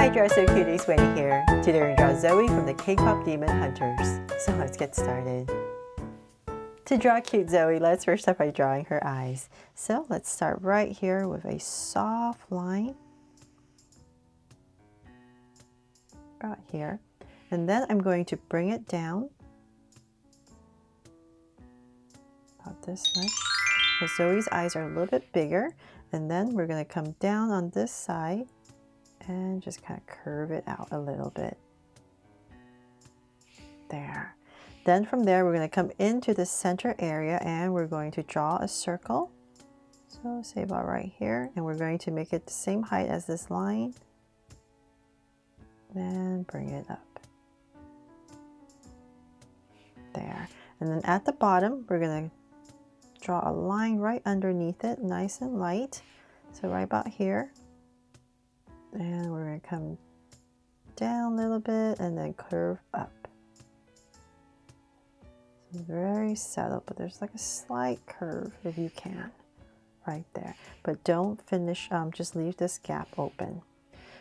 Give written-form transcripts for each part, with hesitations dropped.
Hi Dresser Cuties, Wendy here. Today we're going to draw Zoey from the K-Pop Demon Hunters. So let's get started. To draw cute Zoey, let's first start by drawing her eyes. So let's start right here with a soft line. About here. And then I'm going to bring it down. About this much. So Zoey's eyes are a little bit bigger. And then we're going to come down on this side and just kind of curve it out a little bit. There. Then from there, we're going to come into the center area and we're going to draw a circle. So say about right here, and we're going to make it the same height as this line. And bring it up. There. And then at the bottom, we're going to draw a line right underneath it, nice and light. So right about here. And we're going to come down a little bit and then curve up. So very subtle, but there's like a slight curve if you can, right there. But don't finish, just leave this gap open.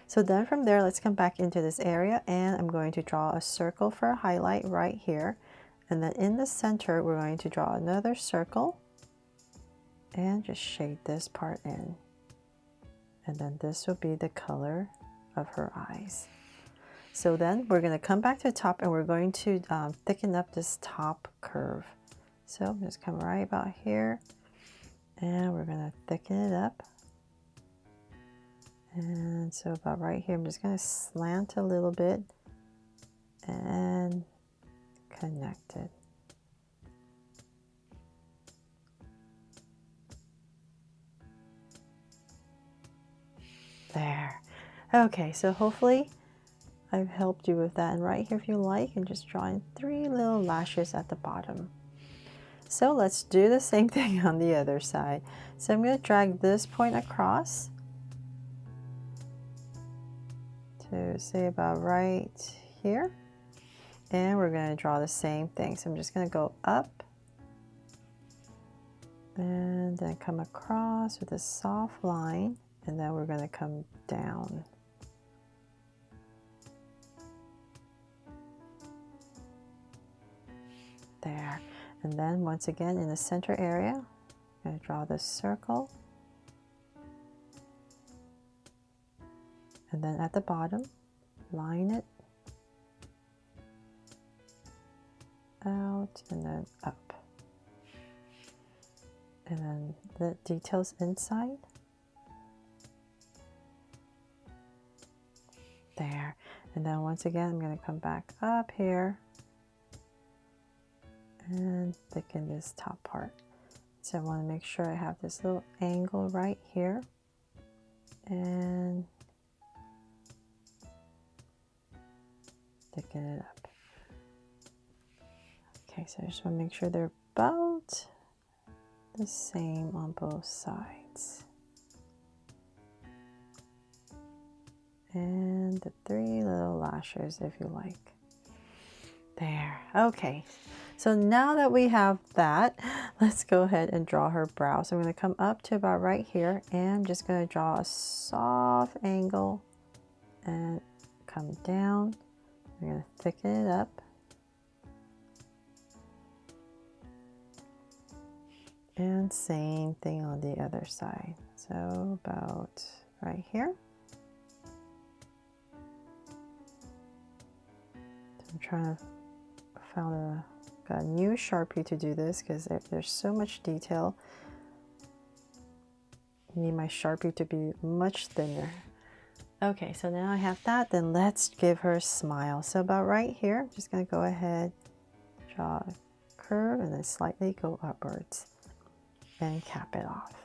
So then from there, let's come back into this area and I'm going to draw a circle for a highlight right here. And then in the center, we're going to draw another circle and just shade this part in. And then this will be the color of her eyes. So then we're going to come back to the top and we're going to thicken up this top curve. So just come right about here and we're going to thicken it up. And so about right here, I'm just going to slant a little bit and connect it. There. Okay, so hopefully I've helped you with that. And right here, if you like, and just draw in 3 little lashes at the bottom. So let's do the same thing on the other side. So I'm going to drag this point across to say about right here. And we're going to draw the same thing. So I'm just going to go up and then come across with a soft line. And then we're going to come down. There. And then once again in the center area, I'm going to draw this circle. And then at the bottom, line it out and then up. And then the details inside. There. And then once again, I'm going to come back up here and thicken this top part. So I want to make sure I have this little angle right here and thicken it up. Okay, so I just want to make sure they're about the same on both sides. And the 3 little lashes if you like. There. Okay. So now that we have that, let's go ahead and draw her brow. So I'm going to come up to about right here and I'm just going to draw a soft angle and come down. I'm going to thicken it up. And same thing on the other side. So about right here. I'm trying to got a new Sharpie to do this because there's so much detail. I need my Sharpie to be much thinner. Okay, so now I have that, then let's give her a smile. So about right here, I'm just going to go ahead, draw a curve and then slightly go upwards and cap it off.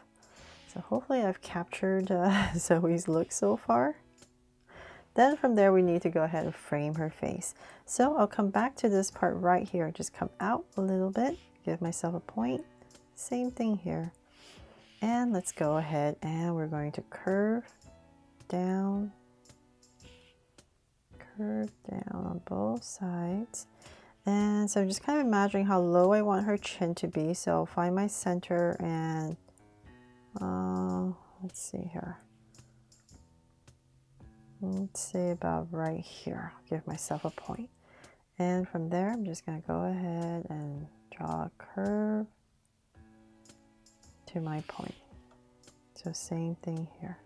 So hopefully I've captured Zoey's look so far. Then from there, we need to go ahead and frame her face. So I'll come back to this part right here. Just come out a little bit, give myself a point. Same thing here. And let's go ahead and we're going to curve down on both sides. And so I'm just kind of imagining how low I want her chin to be. So I'll find my center and let's see here. let's say about right here. I'll give myself a point. And from there, I'm just going to go ahead and draw a curve to my point. So same thing here.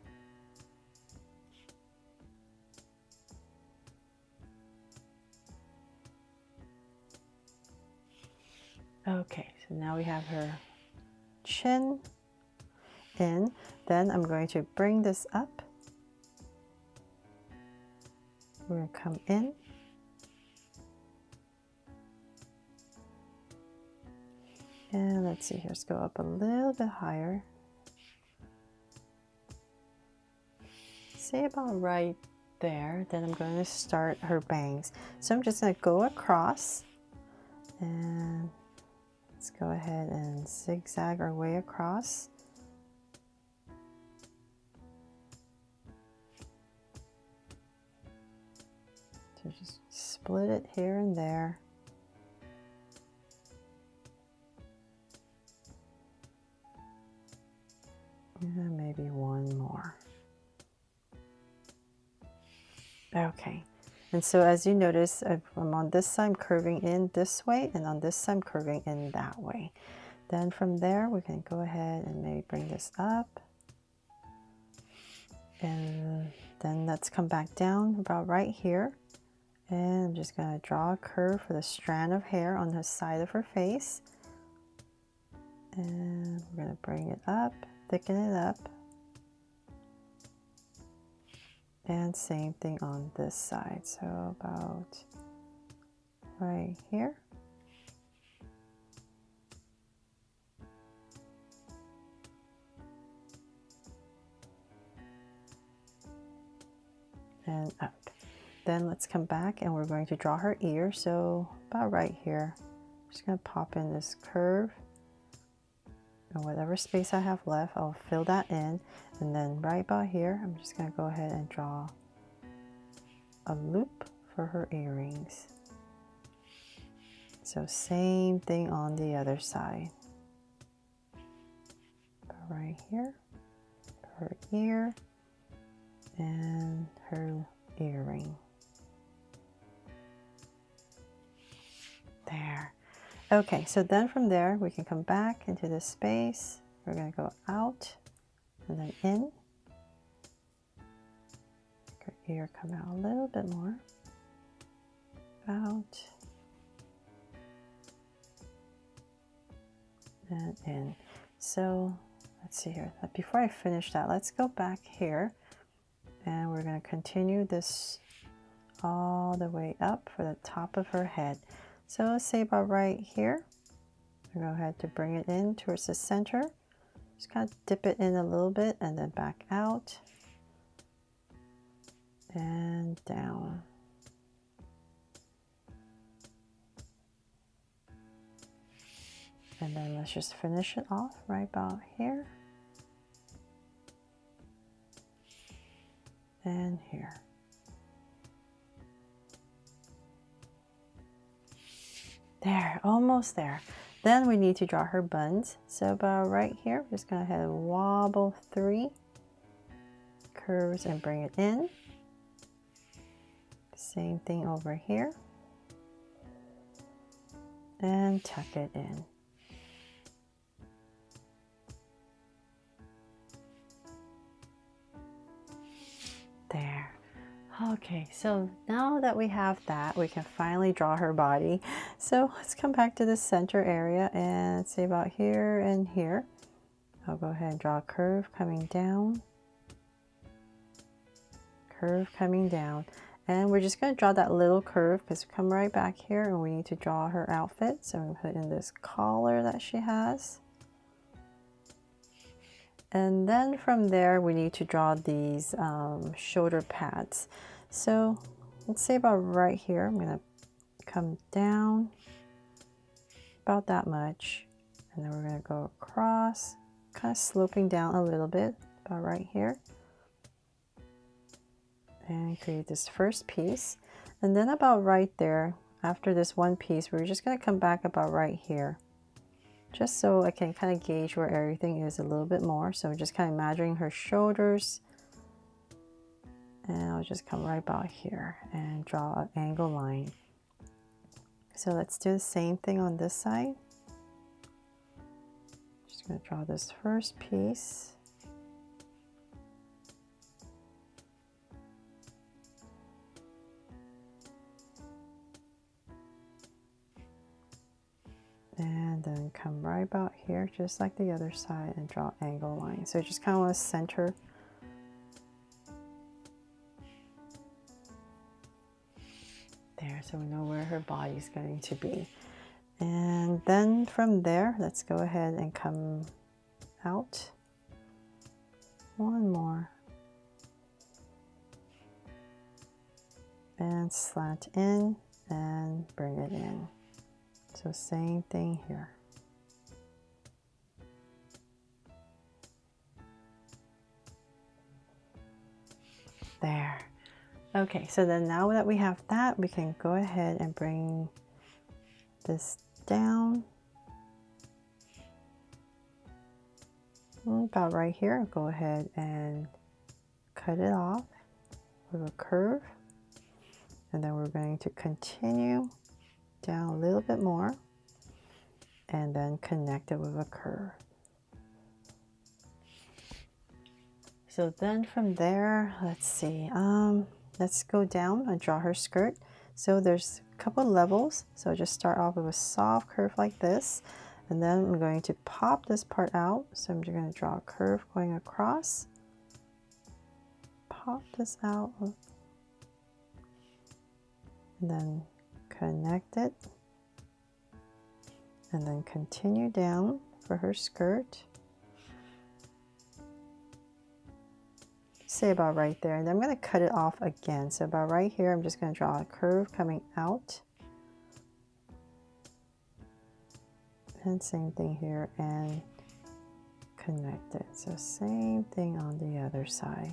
Okay, so now we have her chin in. Then I'm going to bring this up. We're going to come in. And let's see here, let's go up a little bit higher. Say about right there. Then I'm going to start her bangs. So I'm just going to go across and let's go ahead and zigzag our way across. So just split it here and there. And maybe one more. Okay, and so as you notice, I'm on this side, I'm curving in this way, and on this side, I'm curving in that way. Then from there, we can go ahead and maybe bring this up. And then let's come back down about right here. And I'm just going to draw a curve for the strand of hair on the side of her face. And we're going to bring it up, thicken it up. And same thing on this side. So about right here. And up. Then let's come back and we're going to draw her ear. So about right here, I'm just going to pop in this curve. And whatever space I have left, I'll fill that in. And then right about here, I'm just going to go ahead and draw a loop for her earrings. So same thing on the other side. About right here, her ear and her earring. There. Okay, so then from there, we can come back into this space. We're going to go out and then in. Make her ear come out a little bit more. Out. And in. So let's see here. Before I finish that, let's go back here. And we're going to continue this all the way up for the top of her head. So let's say about right here. We'll go ahead to bring it in towards the center. Just kind of dip it in a little bit and then back out. And down. And then let's just finish it off right about here. And here. There, almost there. Then we need to draw her buns. So about right here, we're just going to head and wobble 3 curves and bring it in. Same thing over here. And tuck it in. There. Okay, so now that we have that, we can finally draw her body. So let's come back to the center area and say about here and here. I'll go ahead and draw a curve coming down. Curve coming down. And we're just going to draw that little curve because we come right back here and we need to draw her outfit. So I'm going to put in this collar that she has. And then from there, we need to draw these shoulder pads. So let's say about right here, I'm going to come down about that much. And then we're going to go across, kind of sloping down a little bit, about right here. And create this first piece. And then about right there, after this one piece, we're just going to come back about right here. Just so I can kind of gauge where everything is a little bit more. So just kind of imagining her shoulders. And I'll just come right about here and draw an angle line. So let's do the same thing on this side. Just going to draw this first piece. And then come right about here, just like the other side, and draw angle lines. So just kind of want to center. There, so we know where her body's going to be. And then from there, let's go ahead and come out. One more. And slant in and bring it in. So same thing here. There. Okay, so then now that we have that, we can go ahead and bring this down. About right here, go ahead and cut it off with a curve. And then we're going to continue down a little bit more and then connect it with a curve. So then from there, let's see, let's go down and draw her skirt. So there's a couple levels. So just start off with a soft curve like this, and then I'm going to pop this part out. So I'm just going to draw a curve going across, pop this out, and then connect it, and then continue down for her skirt. Say about right there, and then I'm going to cut it off again. So about right here, I'm just going to draw a curve coming out, and same thing here, and connect it. So same thing on the other side.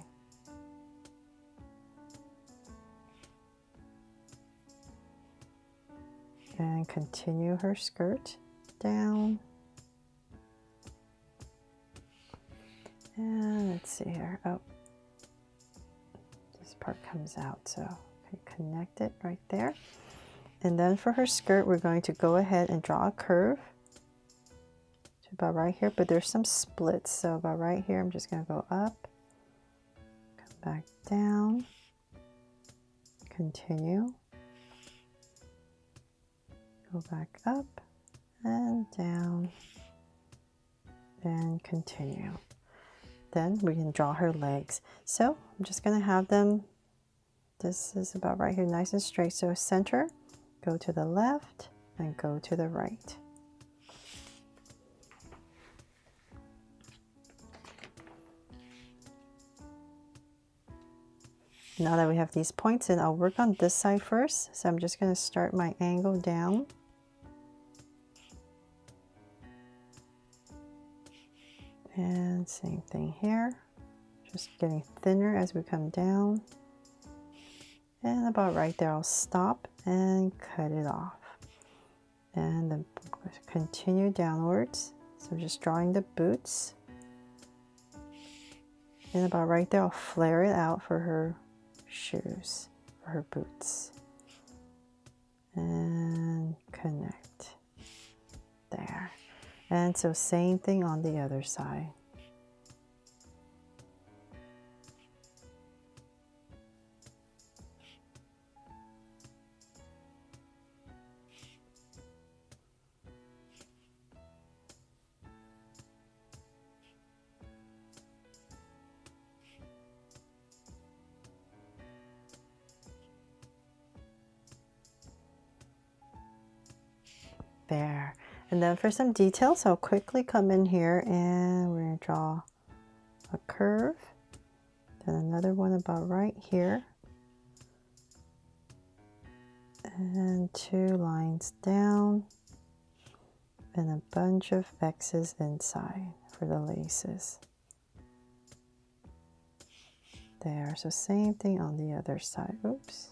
And continue her skirt down. And let's see here. Oh, this part comes out, so okay, connect it right there. And then for her skirt, we're going to go ahead and draw a curve to about right here, but there's some splits. So about right here, I'm just going to go up, come back down, continue. Go back up and down and continue. Then we can draw her legs. So I'm just going to have them, this is about right here, nice and straight. So center, go to the left and go to the right. Now that we have these points in, I'll work on this side first. So I'm just going to start my angle down. And same thing here, just getting thinner as we come down. And about right there, I'll stop and cut it off. And then continue downwards. So just drawing the boots. And about right there, I'll flare it out for her shoes, for her boots. And connect. There. And so same thing on the other side. There. And then for some details, I'll quickly come in here and we're going to draw a curve. Then another one about right here. And 2 lines down. And a bunch of X's inside for the laces. There. So same thing on the other side. Oops.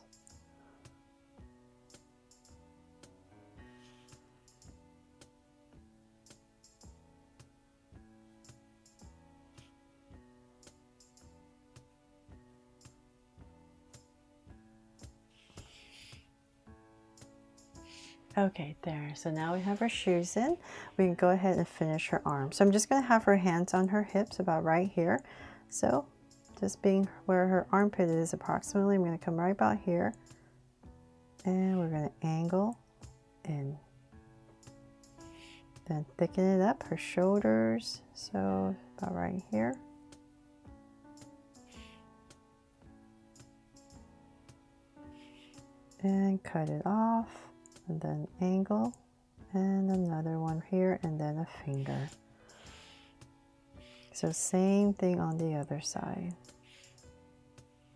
Okay, there. So now we have her shoes in. We can go ahead and finish her arm. So I'm just going to have her hands on her hips about right here. So just being where her armpit is approximately, I'm going to come right about here. And we're going to angle in. Then thicken it up, her shoulders. So about right here. And cut it off. And then angle, and another one here, and then a finger. So same thing on the other side.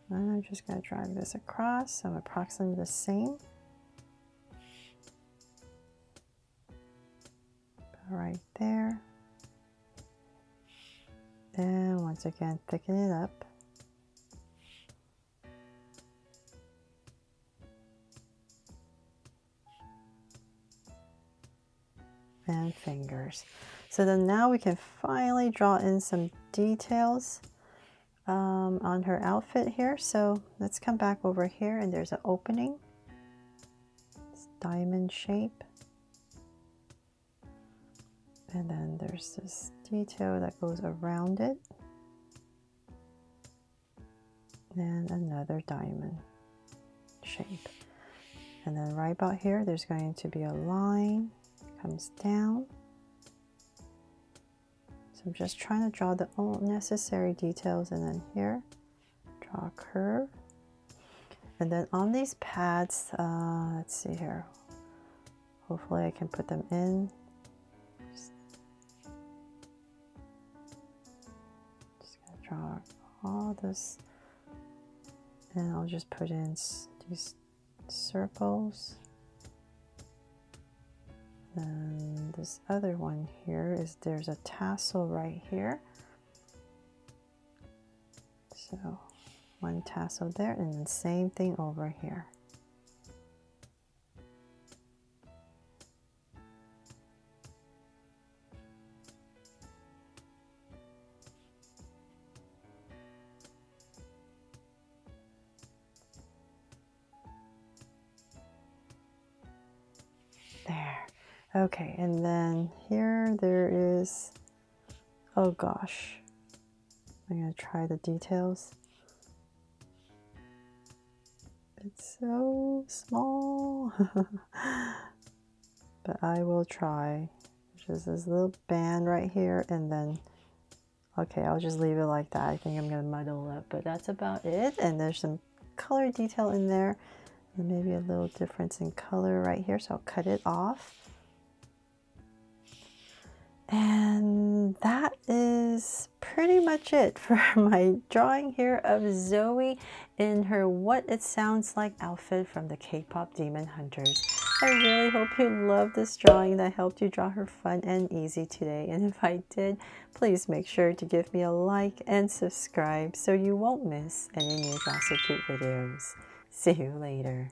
And I'm just going to drag this across, so approximately the same. Right there. And once again, thicken it up. And fingers. So then now we can finally draw in some details on her outfit here. So let's come back over here, and there's an opening. It's diamond shape. And then there's this detail that goes around it. And another diamond shape. And then right about here, there's going to be a line. Comes down. So I'm just trying to draw the necessary details, and then here, draw a curve. And then on these pads, let's see here. Hopefully I can put them in. Just gonna draw all this, and I'll just put in these circles. And this other one here is there's a tassel right here. So one tassel there, and then same thing over here. There. Okay, and then here there is, oh gosh, I'm going to try the details. It's so small, but I will try. Just this little band right here, and then, okay, I'll just leave it like that. I think I'm going to muddle up, but that's about it. And there's some color detail in there, and maybe a little difference in color right here, so I'll cut it off. And that is pretty much it for my drawing here of Zoey in her What It Sounds Like outfit from the K-Pop Demon Hunters. I really hope you loved this drawing that helped you draw her fun and easy today. And if I did, please make sure to give me a like and subscribe so you won't miss any new Draw So Cute videos. See you later.